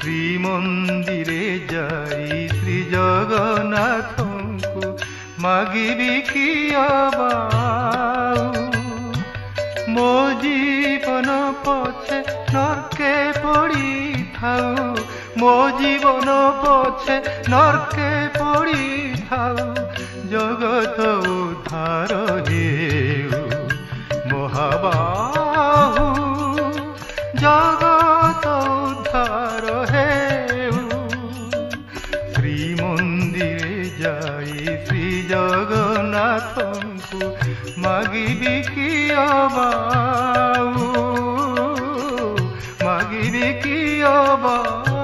ଶ୍ରୀମନ୍ଦିରେ ଯାଇ ଶ୍ରୀ ଜଗନ୍ନାଥଙ୍କୁ ମାଗିବି କି ଅବାଉ ମୋ ଜୀବନ ପଛେ ନର୍କେ ପଡ଼ିଥାଉ ମୋ ଜୀବନ ପଛେ ନର୍କେ ପଡ଼ିଥାଉ ଜଗତ ଉଦ୍ଧାର ହେଉ ମହାବାହୁ ଜଗତ ଉଦ୍ଧାର ହେଉ ଶ୍ରୀମନ୍ଦିରେ ଯାଇ ଶ୍ରୀ ଜଗନ୍ନାଥଙ୍କୁ ମାଗିବି କି ଅବାଉ ମାଗିବି କି ଅବାଉ